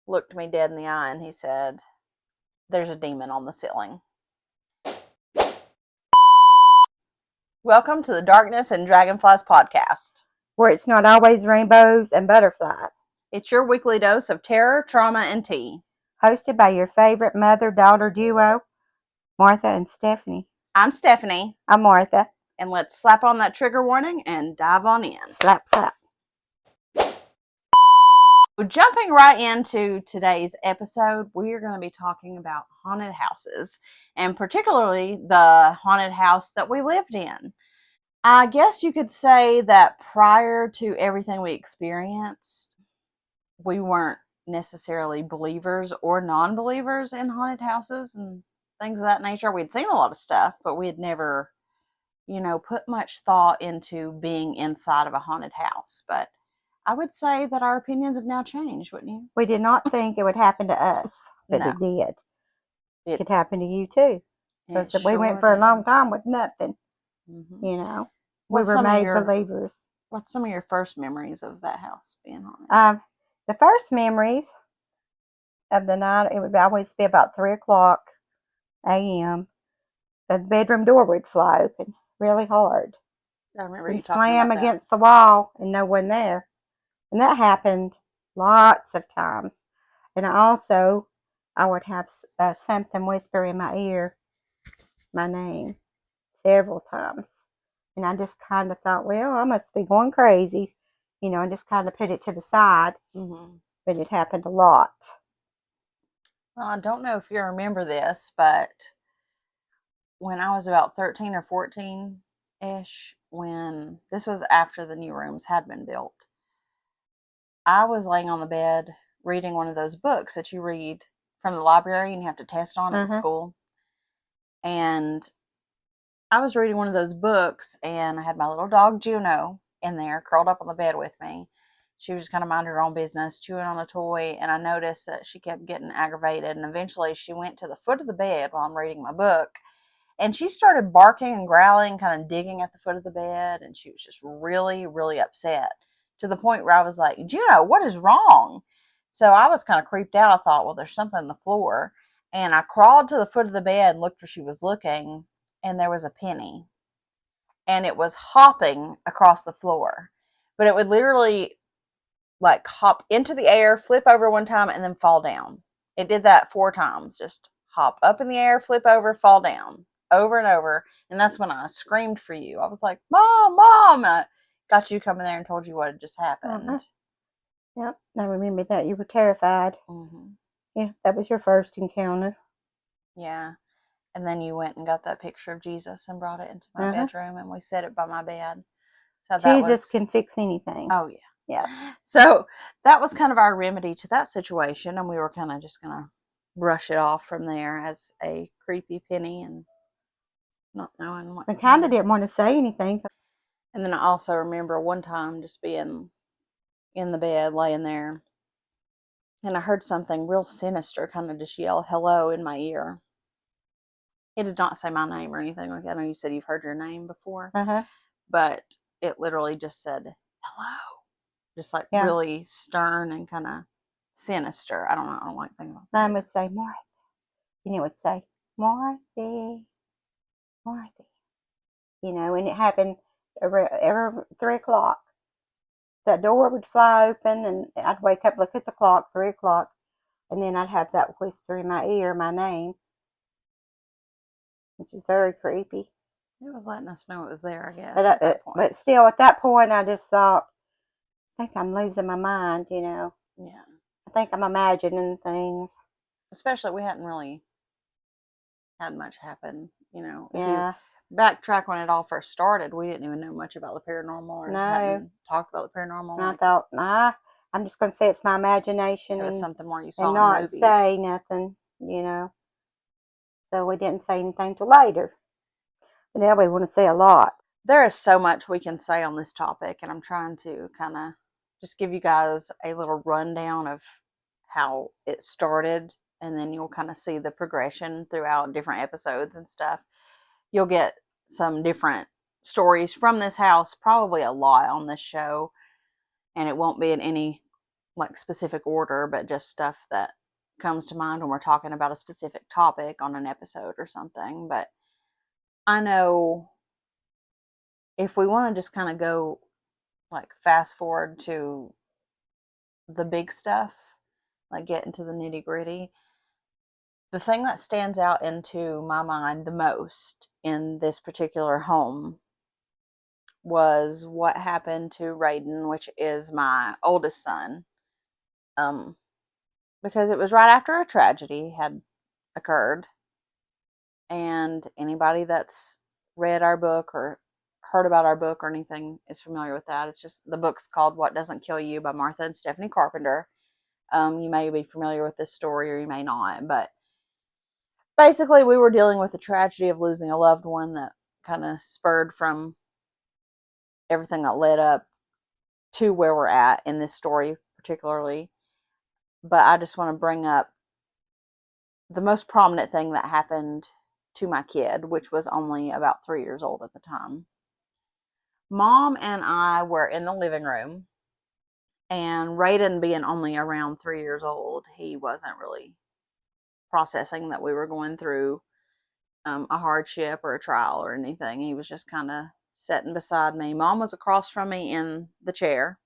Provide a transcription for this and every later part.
looked me dead in the eye and he said, "There's a demon on the ceiling." Welcome to the Darkness and Dragonflies podcast, where it's not always rainbows and butterflies. It's your weekly dose of terror, trauma, and tea. Hosted by your favorite mother-daughter duo, Martha and Stephanie. I'm Stephanie. I'm Martha. And let's slap on that trigger warning and dive on in. Slap, slap. Jumping right into today's episode, we are going to be talking about haunted houses, and particularly the haunted house that we lived in. I guess you could say that prior to everything we experienced, we weren't necessarily believers or non-believers in haunted houses and things of that nature. We'd seen a lot of stuff, but we had never, put much thought into being inside of a haunted house. But I would say that our opinions have now changed, wouldn't you? We did not think it would happen to us, but No. it did. It could happen to you too. Because we went for a long time with nothing. Mm-hmm. We were made believers. What's some of your first memories of that house being haunted? The first memories of the night, it would always be about 3 o'clock a.m. The bedroom door would fly open really hard. I remember you talking slam about against the wall and no one there. And that happened lots of times. And I would have something whisper in my ear, my name, several times. And I just kind of thought, well, I must be going crazy, and just kind of put it to the side. Mm-hmm. But it happened a lot. Well, I don't know if you remember this, but when I was about 13 or 14-ish, when this was after the new rooms had been built, I was laying on the bed reading one of those books that you read from the library and you have to test on at school. And I was reading one of those books and I had my little dog Juno in there curled up on the bed with me. She was just kind of minding her own business, chewing on a toy, and I noticed that she kept getting aggravated, and eventually she went to the foot of the bed while I'm reading my book, and she started barking and growling, kind of digging at the foot of the bed, and she was just really, really upset, to the point where I was like, "Juno, what is wrong?" So I was kind of creeped out. I thought, well, there's something on the floor, and I crawled to the foot of the bed and looked where she was looking, and there was a penny, and it was hopping across the floor, but it would literally like hop into the air, flip over one time, and then fall down. It did that 4 times. Just hop up in the air, flip over, fall down, over and over. And that's when I screamed for you. I was like, "Mom, Mom!" And I got you coming there and told you what had just happened. Yep, I remember that. You were terrified. Yeah, that was your first encounter. Yeah. And then you went and got that picture of Jesus and brought it into my bedroom, and we set it by my bed. So Jesus can fix anything. Oh, yeah. Yeah. So that was kind of our remedy to that situation, and we were kind of just going to brush it off from there as a creepy Pennie and not knowing what. I kind of didn't want to say anything. And then I also remember one time just being in the bed, laying there, and I heard something real sinister kind of just yell hello in my ear. It did not say my name or anything like that. I know you said you've heard your name before, but it literally just said hello. Just like really stern and kind of sinister. I don't know. I don't like things like that. Mine would say Martha. And it would say Martha, Martha. And it happened every 3 o'clock. That door would fly open and I'd wake up, look at the clock, 3 o'clock. And then I'd have that whisper in my ear, my name. Which is very creepy. It was letting us know it was there, I guess. But still, at that point, I just thought, I think I'm losing my mind, Yeah. I think I'm imagining things. Especially, we hadn't really had much happen, Yeah. If you backtrack when it all first started, we didn't even know much about the paranormal or hadn't talked about the paranormal. And I thought, I'm just going to say it's my imagination. It was something more you saw and in not movies. Say nothing, So we didn't say anything till later. But now we want to say a lot. There is so much we can say on this topic, and I'm trying to kind of just give you guys a little rundown of how it started, and then you'll kind of see the progression throughout different episodes and stuff. You'll get some different stories from this house, probably a lot on this show, and it won't be in any like specific order, but just stuff that comes to mind when we're talking about a specific topic on an episode or something. But I know if we want to just kind of go like fast forward to the big stuff, like get into the nitty gritty, the thing that stands out into my mind the most in this particular home was what happened to Raiden, which is my oldest son. Um, because it was right after a tragedy had occurred. And anybody that's read our book or heard about our book or anything is familiar with that. It's just the book's called What Doesn't Kill You by Martha and Stephanie Carpenter. You may be familiar with this story or you may not, but basically, we were dealing with the tragedy of losing a loved one that kind of spurred from everything that led up to where we're at in this story, particularly. But I just want to bring up the most prominent thing that happened to my kid, which was only about 3 years old at the time. Mom and I were in the living room, and Raiden, being only around 3 years old, he wasn't really processing that we were going through a hardship or a trial or anything. He was just kind of sitting beside me. Mom was across from me in the chair.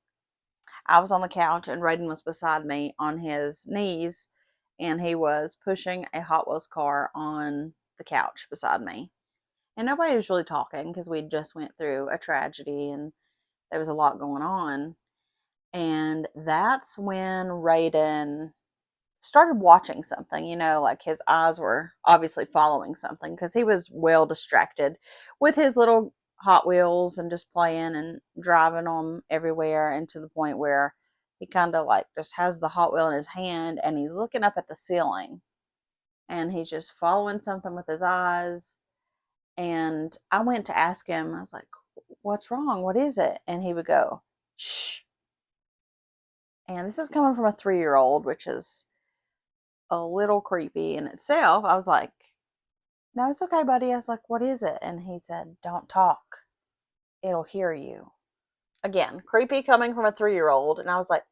I was on the couch, and Raiden was beside me on his knees, and he was pushing a Hot Wheels car on the couch beside me. And nobody was really talking because we just went through a tragedy and there was a lot going on. And that's when Raiden started watching something, like his eyes were obviously following something because he was well distracted with his little Hot Wheels and just playing and driving them everywhere, and to the point where he kind of like just has the Hot Wheel in his hand and he's looking up at the ceiling and he's just following something with his eyes. And I went to ask him, I was like, "What's wrong? What is it?" And he would go, "Shh." And this is coming from a 3 year old, which is a little creepy in itself. I was like, "No, it's okay, buddy." I was like, "What is it?" And he said, "Don't talk. It'll hear you." Again, creepy coming from a 3 year old. And I was like,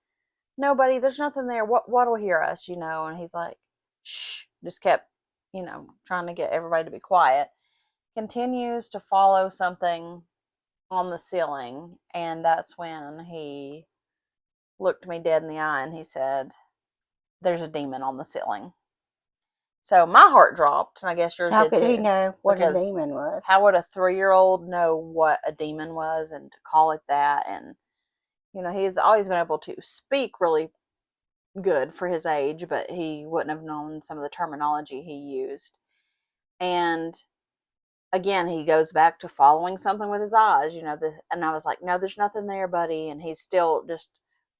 "No, buddy, there's nothing there. What'll hear us, And he's like, "Shh." Just kept, trying to get everybody to be quiet. Continues to follow something on the ceiling. And that's when he looked me dead in the eye and he said, "There's a demon on the ceiling." So my heart dropped, and I guess yours How did could he too. know what a Because demon was? how would a 3 year old know what a demon was and to call it that? And, he's always been able to speak really good for his age, but he wouldn't have known some of the terminology he used. And again, he goes back to following something with his eyes, and I was like, "No, there's nothing there, buddy." And he's still just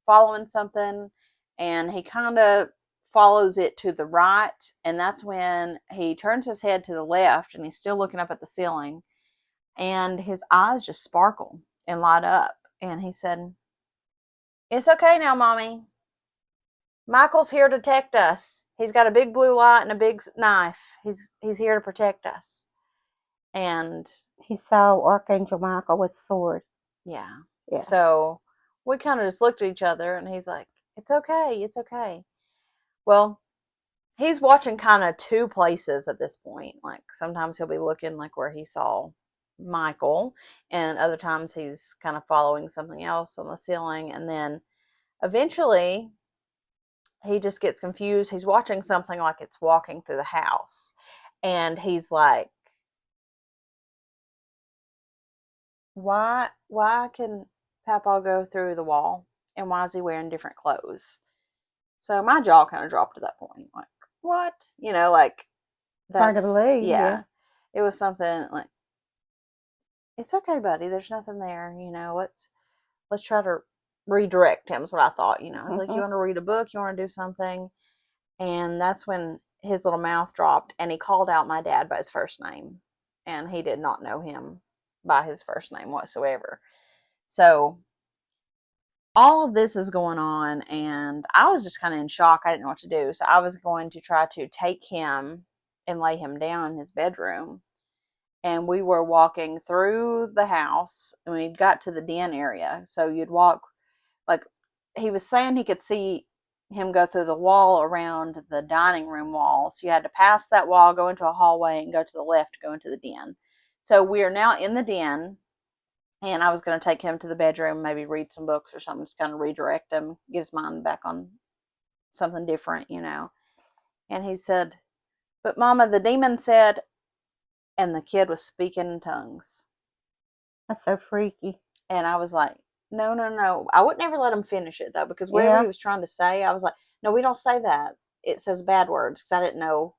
following something, and he kind of follows it to the right. And that's when he turns his head to the left and he's still looking up at the ceiling, and his eyes just sparkle and light up. And he said, "It's okay now, Mommy. Michael's here to protect us. He's got a big blue light and a big knife. He's here to protect us." And He saw Archangel Michael with a sword. yeah. Yeah. So we kind of just looked at each other and he's like, "It's okay. It's okay." Well, he's watching kind of two places at this point. Like sometimes he'll be looking like where he saw Michael, and other times he's kind of following something else on the ceiling. And then eventually he just gets confused. He's watching something like it's walking through the house. And he's like, why can Papa go through the wall? And why is he wearing different clothes? So my jaw kind of dropped at that point. Like, what? Like It's hard to that's, believe, yeah. yeah. It was something like, "It's okay, buddy. There's nothing there. Let's try to redirect him," is what I thought. I was like, "You Mm-hmm. want to read a book? You want to do something?" And that's when his little mouth dropped and he called out my dad by his first name. And he did not know him by his first name whatsoever. So all of this is going on, and I was just kind of in shock. I didn't know what to do. So I was going to try to take him and lay him down in his bedroom. And we were walking through the house, and we got to the den area. So you'd walk like he was saying he could see him go through the wall around the dining room wall. So you had to pass that wall, go into a hallway, and go to the left to go into the den. So we are now in the den, and I was going to take him to the bedroom, maybe read some books or something, just kind of redirect him, get his mind back on something different, you know. And he said, "But Mama, the demon said," and the kid was speaking in tongues. That's so freaky. And I was like, no, no, no. I would never let him finish it though, because whatever Yeah, he was trying to say, I was like, no, we don't say that. It says bad words, because I didn't know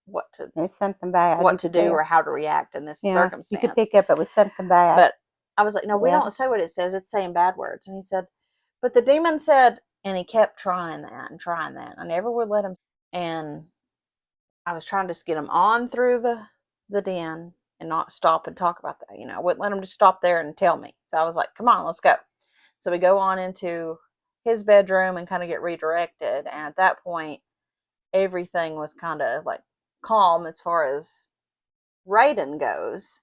what to there's something bad. You what to could do tell. or how to react in this Yeah, you could circumstance. pick up it was something bad. But I was like, no, we Yeah. don't say what it says. It's saying bad words. And he said, but the demon said, and he kept trying that and trying that. I never would let him. And I was trying to just get him on through the den and not stop and talk about that. You know, I wouldn't let him just stop there and tell me. So I was like, come on, let's go. So we go on into his bedroom and kind of get redirected. And at that point, everything was kind of like calm as far as Raiden goes.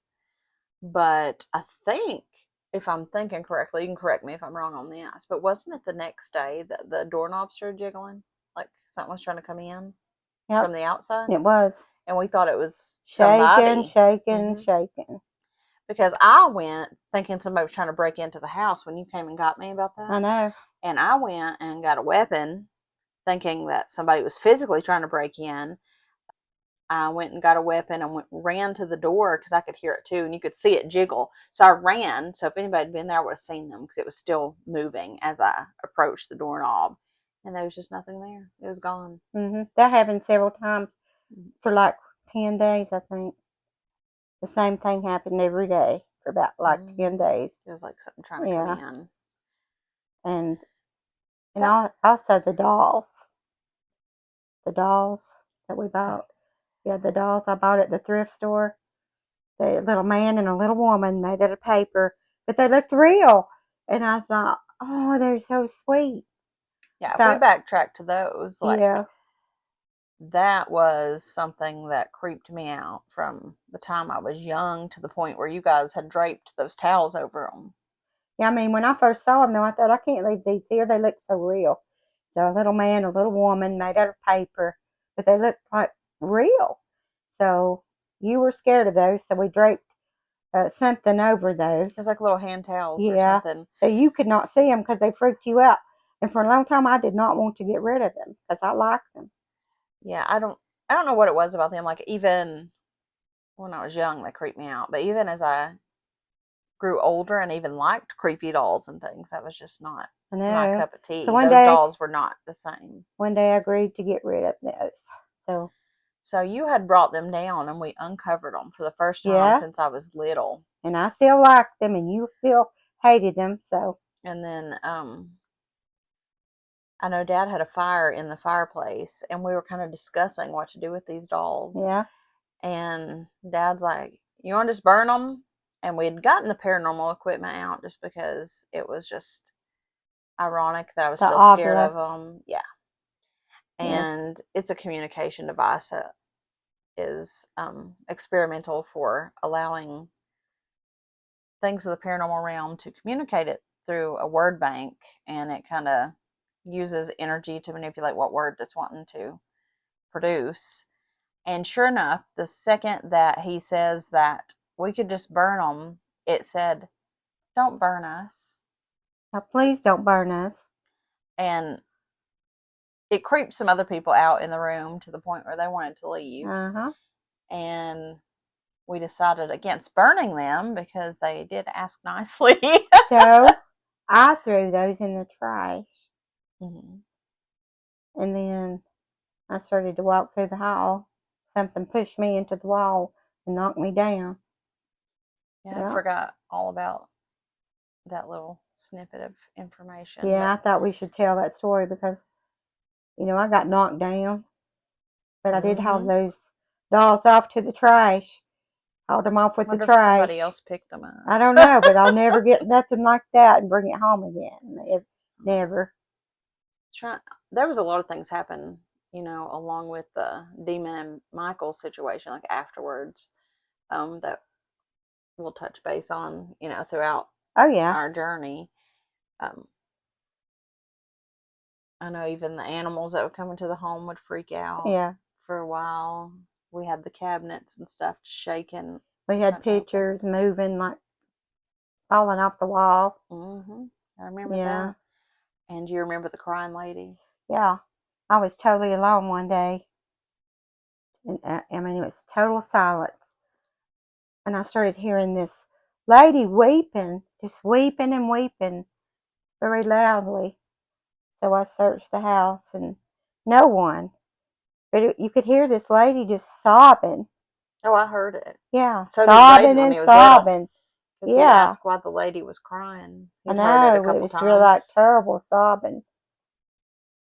But I think, if I'm thinking correctly, you can correct me if I'm wrong on this, but wasn't it the next day that the doorknob started jiggling? Like something was trying to come in Yep. from the outside? It was And we thought it was shaking, somebody. shaking, Hmm. shaking. Because I went thinking somebody was trying to break into the house when you came and got me about I that. know. And I went and got a weapon thinking that somebody was physically trying to break in. I went and got a weapon and ran to the door because I could hear it too, and you could see it jiggle. So I ran. So if anybody had been there, I would have seen them because it was still moving as I approached the doorknob, and there was just nothing there. It was gone. That happened several times for like 10 days, I think. The same thing happened every day for about like 10 days. It was like something trying to come Yeah, in. and That also the dolls that we bought. Yeah, the dolls I bought at the thrift store. The little man and a little woman made out of paper, but they looked real. And I thought, oh, they're so sweet. I yeah. If we thought, backtrack to those, like yeah, that was something that creeped me out from the time I was young to the point where you guys had draped those towels over them. yeah. I mean, when I first saw them, though, I thought I can't leave these here. They look so real. So a little man, a little woman made out of paper, but they looked like real. So you were scared of those, so we draped something over those. It was like little hand towels or Yeah, something. so you could not see them because they freaked you out. And for a long time, I did not want to get rid of them because I liked them. Yeah, I don't know what it was about them. Like even when I was young, they creeped me out. But even as I grew older and even liked creepy dolls and things, that was just not I my know. cup of So tea. one Those day, dolls were not the same. one day I agreed to get rid of those. So So you had brought them down and we uncovered them for the first time yeah, since I was little. and I still liked them, and you still hated them. So And then I know Dad had a fire in the fireplace and we were kind of discussing what to do with these dolls. yeah, And Dad's like, "You want to just burn them?" And we'd gotten the paranormal equipment out just because it was just ironic that I was the still scared of obelisk. them. Yeah. Yes, And it's a communication device that is experimental for allowing things of the paranormal realm to communicate it through a word bank. And it kind of uses energy to manipulate what word it's wanting to produce. And sure enough, the second that he says that we could just burn them, it said, "Don't burn us." now please don't burn us. And it creeped some other people out in the room to the point where they wanted to leave. Uh-huh. And we decided against burning them because they did ask nicely. So I threw those in the trash, Mm-hmm. and then I started to walk through the hall. Something pushed me into the wall and knocked me down. Yeah, I Yeah. forgot all about that little snippet of information, Yeah, but I thought we should tell that story because, I got knocked down, but I did haul mm-hmm. those dolls off to the trash. Hauled them off with the Wonder if somebody trash. else picked them I don't up. know, but I'll never get nothing like that and bring it home again. Never. Try, there was a lot of things happen, along with the Demon and Michael situation, like afterwards, that we'll touch base on, throughout Oh, yeah. our journey. Um, I know even the animals that would come into the home would freak out Yeah. for a while. We had the cabinets and stuff shaking, We had trying to open. pictures moving, like falling off the wall. I remember Yeah. that. And do you remember the crying lady? Yeah. I was totally alone one day. And I mean, it was total silence. And I started hearing this lady weeping, just weeping and weeping very loudly. So I searched the house and no one. But you could hear this lady just sobbing. Oh, I heard it. Yeah, So did sobbing Braden when and he was little, sobbing. because he Yeah, asked why the lady was crying. I He'd heard it a know. It couple was really like times. terrible sobbing.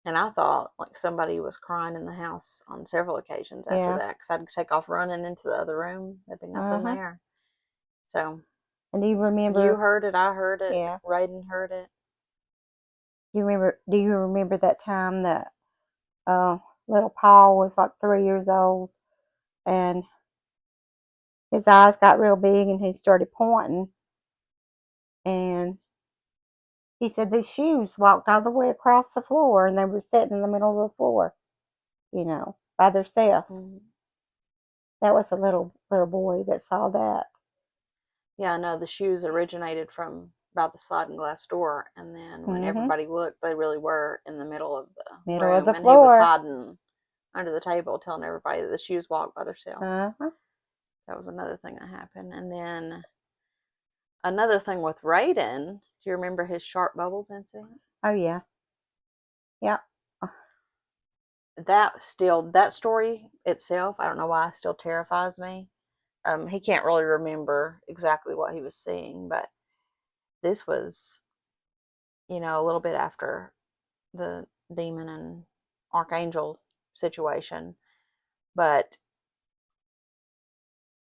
And I thought like somebody was crying in the house on several occasions after Yeah. that, because I'd take off running into the other room. There'd be nothing Uh-huh. there. So And do you you remember? heard it, I heard it, Yeah. Raiden heard it. Do you remember that time that uh, little Paul was like 3 years old and his eyes got real big and he started pointing and he said these shoes walked all the way across the floor and they were sitting in the middle of the floor, by themselves. Mm-hmm. That was a little boy that saw that. Yeah, I know the shoes originated from about the sliding glass door, and then when Mm-hmm. everybody looked, they really were in the middle of the Middle of the room, and he was floor. hiding under the table, telling everybody that the shoes walked by themselves. Uh-huh. That was another thing that happened. And then another thing with Raiden, do you remember his sharp bubbles incident? Oh yeah. Yeah. That story itself, I don't know why, still terrifies me. He can't really remember exactly what he was seeing, but this was, a little bit after the demon and archangel situation, but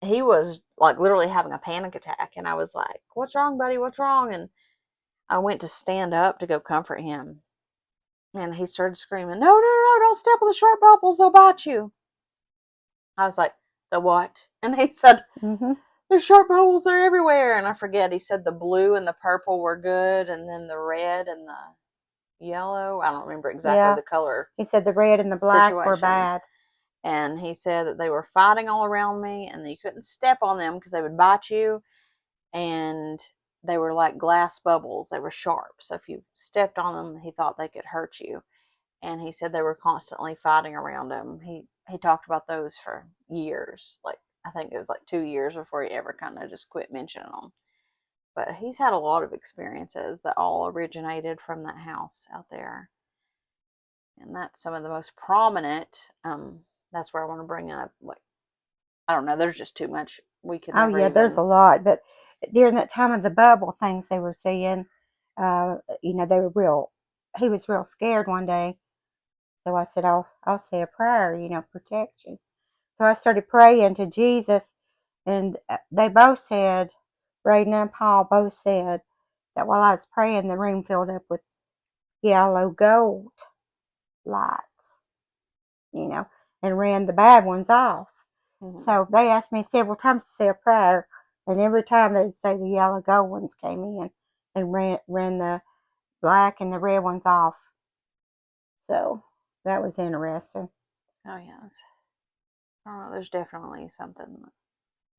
he was like literally having a panic attack, and I was like, "What's wrong, buddy? What's wrong?" And I went to stand up to go comfort him, and he started screaming, "No, no, no! Don't step on the short bubbles; they'll bite you." I was like, "The what?" And he said, Mm-hmm. "There's sharp bubbles; they're everywhere." And I forget. He said the blue and the purple were good, and then the red and the yellow. I don't remember exactly Yeah. the color He said the red and the black were situation. bad. And he said that they were fighting all around me, and that you couldn't step on them because they would bite you, and they were like glass bubbles. They were sharp, so if you stepped on them, he thought they could hurt you. And he said they were constantly fighting around him. He talked about those for years. Like, I think it was like 2 years before he ever kind of just quit mentioning them. But he's had a lot of experiences that all originated from that house out there, and that's some of the most prominent. That's where I want to bring up, like, I don't know, there's just too much. We could Oh never yeah, there's a even. lot. But during that time of the bubble things they were seeing, they were real. He was real scared one day, so I said, I'll say a prayer, protection. So I started praying to Jesus, and they both said, Braden and Paul both said that while I was praying, the room filled up with yellow gold lights, and ran the bad ones off. Mm-hmm. So they asked me several times to say a prayer, and every time they'd say the yellow gold ones came in and ran the black and the red ones off. So that was interesting. Oh, yes. I don't know. There's definitely something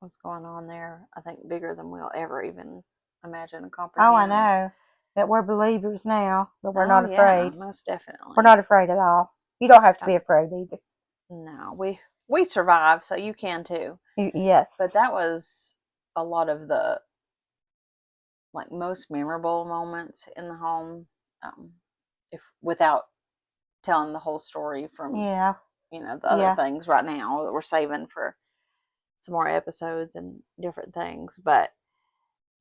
that's going on there. I think bigger than we'll ever even imagine and Oh, I comprehend. know that we're believers now, but we're Oh, not yeah, afraid. most We're definitely. not afraid at all. You don't have to Um, be afraid either. no, we survived, so you can too. Yes. But that was a lot of the like most memorable moments in the home. If without telling the whole story from Yeah. the other Yeah. things right now that we're saving for some more episodes and different things, but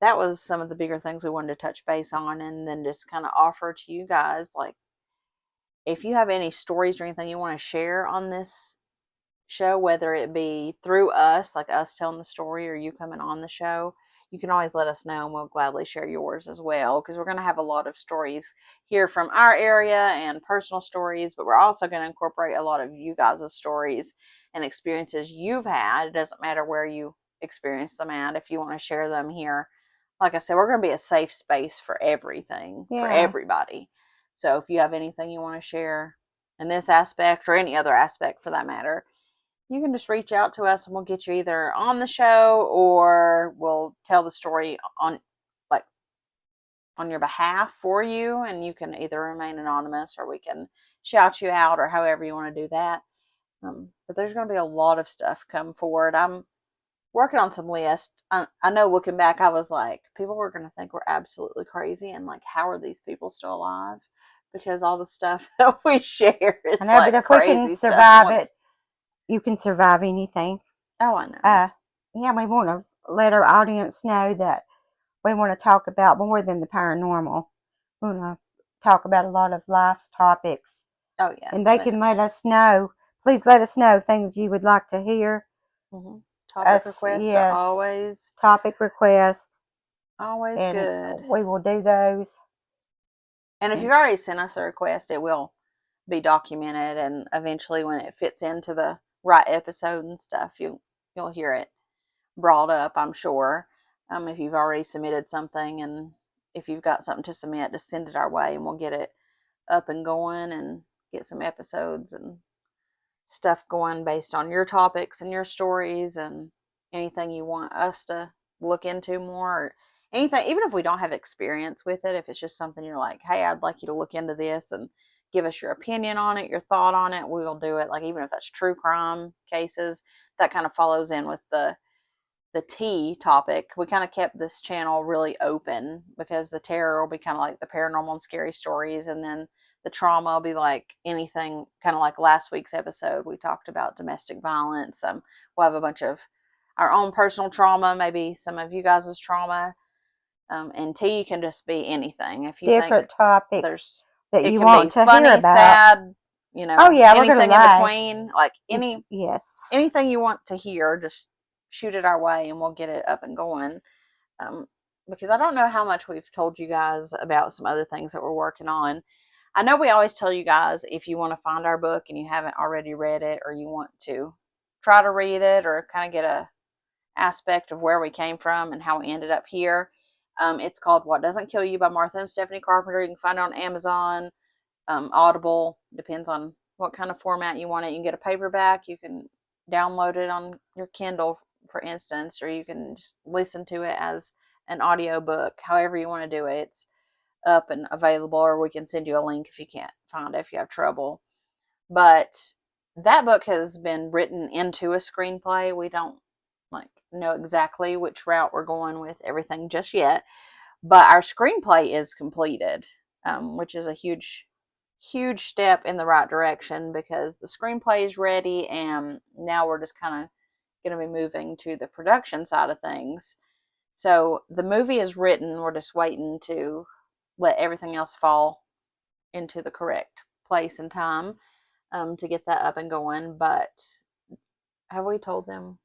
that was some of the bigger things we wanted to touch base on, and then just kind of offer to you guys, like, if you have any stories or anything you want to share on this show, whether it be through us, like us telling the story, or you coming on the show, you can always let us know, and we'll gladly share yours as well, because we're going to have a lot of stories here from our area and personal stories, but we're also going to incorporate a lot of you guys' stories and experiences you've had. It doesn't matter where you experience them at. If you want to share them here, like I said, we're going to be a safe space for everything, for Yeah. everybody. So if you have anything you want to share in this aspect or any other aspect for that matter, you can just reach out to us and we'll get you either on the show or we'll tell the story on like on your behalf for you, and you can either remain anonymous or we can shout you out or however you want to do that. But there's going to be a lot of stuff come forward. I'm working on some lists. I know looking back, I was like, people were going to think we're absolutely crazy and like, how are these people still alive? Because all the stuff that we share is I know, but like if we can crazy stuff. survive it, you can survive anything. Oh, I know. Yeah, we want to let our audience know that we want to talk about more than the paranormal. We want to talk about a lot of life's topics. Oh, yeah. And they can let us know. Please let us know things you would like to hear. Mm-hmm. Topic requests are always topic requests. Always and good. We will do those. And if you've already sent us a request, it will be documented, and eventually when it fits into the right episode and stuff, you'll hear it brought up, I'm sure. If you've already submitted something, and if you've got something to submit, just send it our way and we'll get it up and going and get some episodes and stuff going based on your topics and your stories and anything you want us to look into more, or anything, even if we don't have experience with it, if it's just something you're like, hey, I'd like you to look into this and give us your opinion on it, your thought on it, we'll do it. Like, even if that's true crime cases, that kind of follows in with the tea topic. We kind of kept this channel really open because the terror will be kind of like the paranormal and scary stories, and then the trauma will be like anything, kind of like last week's episode. We talked about domestic violence. We'll have a bunch of our own personal trauma, maybe some of you guys' trauma. And tea can just be anything. If you different think topics that it you can want be to funny, hear about. sad, Oh yeah, we're anything in between, like anything you want to hear, just shoot it our way and we'll get it up and going. Um, because I don't know how much we've told you guys about some other things that we're working on. I know we always tell you guys, if you want to find our book and you haven't already read it, or you want to try to read it or kind of get a aspect of where we came from and how we ended up here. It's called What Doesn't Kill You by Martha and Stephanie Carpenter. You can find it on Amazon, Audible, depends on what kind of format you want it. You can get a paperback, you can download it on your Kindle, for instance, or you can just listen to it as an audio book. However you want to do it, it's up and available, or we can send you a link if you can't find it, if you have trouble. But that book has been written into a screenplay. We don't know exactly which route we're going with everything just yet, but our screenplay is completed, which is a huge step in the right direction, because the screenplay is ready and now we're just kind of going to be moving to the production side of things. So the movie is written, we're just waiting to let everything else fall into the correct place and time, to get that up and going. But have we told them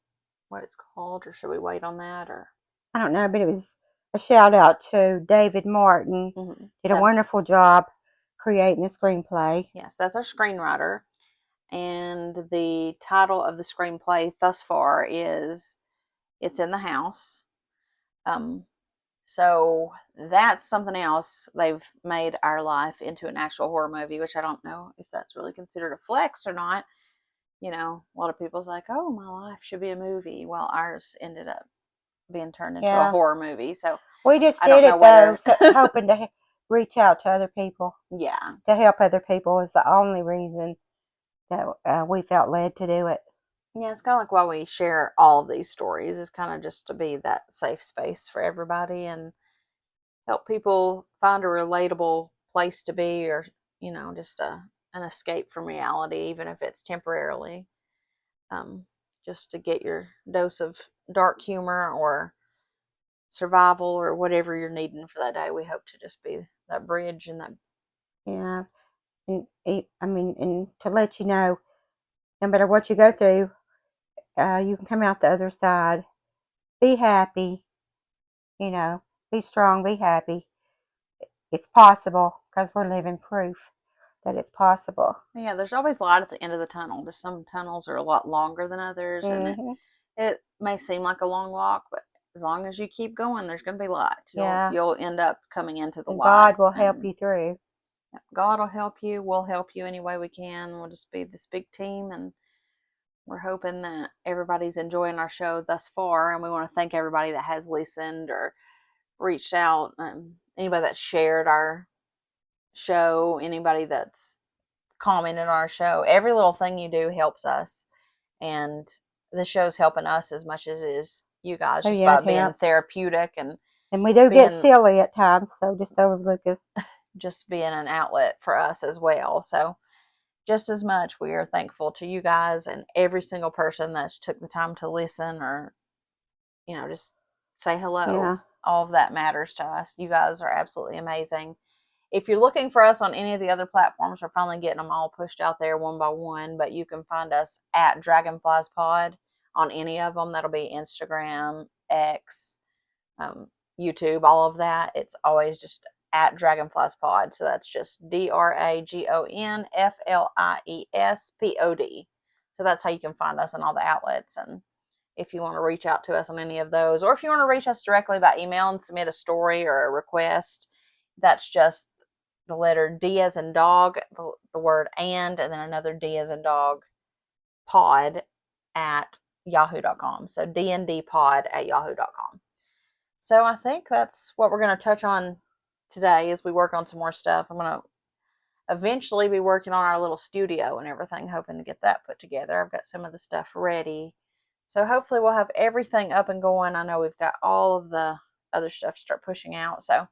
what it's called, or should we wait on that? Or I don't know, but it was a shout out to David Martin. Mm-hmm. Did a wonderful job creating the screenplay. Yes, that's our screenwriter. And the title of the screenplay thus far is It's in the House. So that's something else. They've made our life into an actual horror movie, which I don't know if that's really considered a flex or not. A lot of people's like, oh, my life should be a movie. Well, ours ended up being turned into a horror movie. So we just did it though, hoping to reach out to other people. Yeah. To help other people is the only reason that we felt led to do it. Yeah, it's kind of like why we share all of these stories, is kind of just to be that safe space for everybody and help people find a relatable place to be, or, just an escape from reality, even if it's temporarily. Just to get your dose of dark humor or survival or whatever you're needing for that day. We hope to just be that bridge and that. Yeah. And and to let you know, no matter what you go through, you can come out the other side. Be happy. Be strong, be happy. It's possible, because we're living proof that it's possible. Yeah, there's always light at the end of the tunnel. Just some tunnels are a lot longer than others, and it may seem like a long walk, but as long as you keep going, there's going to be light. You'll end up coming into the light. God will help you through. God will help you. We'll help you any way we can. We'll just be this big team, and we're hoping that everybody's enjoying our show thus far. And we want to thank everybody that has listened or reached out, anybody that shared our show, anybody that's commented on our show. Every little thing you do helps us, and the show's helping us as much as it is you guys, Oh just yeah, by it being helps. therapeutic and And we do get being silly at times, so just overlook us. just being an outlet for us as well. So just as much we are thankful to you guys and every single person that's took the time to listen or just say hello. Yeah, All of that matters to us. You guys are absolutely amazing. If you're looking for us on any of the other platforms, we're finally getting them all pushed out there one by one, but you can find us at Dragonflies Pod on any of them. That'll be Instagram, X, um, YouTube, all of that. It's always just at Dragonflies Pod. So that's just DragonFliespod. So that's how you can find us in all the outlets. And if you want to reach out to us on any of those, or if you want to reach us directly by email and submit a story or a request, that's just the letter D as in dog, the word and then another D as in dog, pod at yahoo.com. So dndpod at yahoo.com. So I think that's what we're going to touch on today as we work on some more stuff. I'm going to eventually be working on our little studio and everything, hoping to get that put together. I've got some of the stuff ready. So hopefully we'll have everything up and going. I know we've got all of the other stuff to start pushing out. So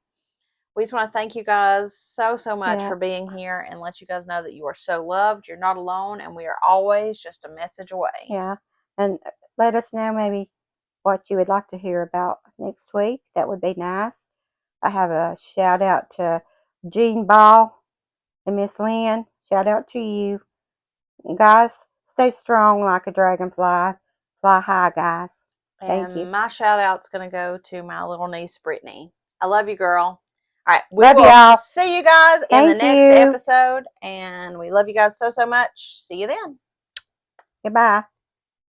we just want to thank you guys so much yeah, for being here and let you guys know that you are so loved. You're not alone, and we are always just a message away. yeah. And let us know maybe what you would like to hear about next week. That would be nice. I have a shout out to Jean Ball and Miss Lynn. Shout out to you. And guys, stay strong like a dragonfly. Fly high, guys. Thank you. And my shout out's going to go to my little niece, Brittany. I love you, girl. All right, we Love will y'all. see you guys in the Thank next you. episode, and we love you guys so much. See you then. Goodbye.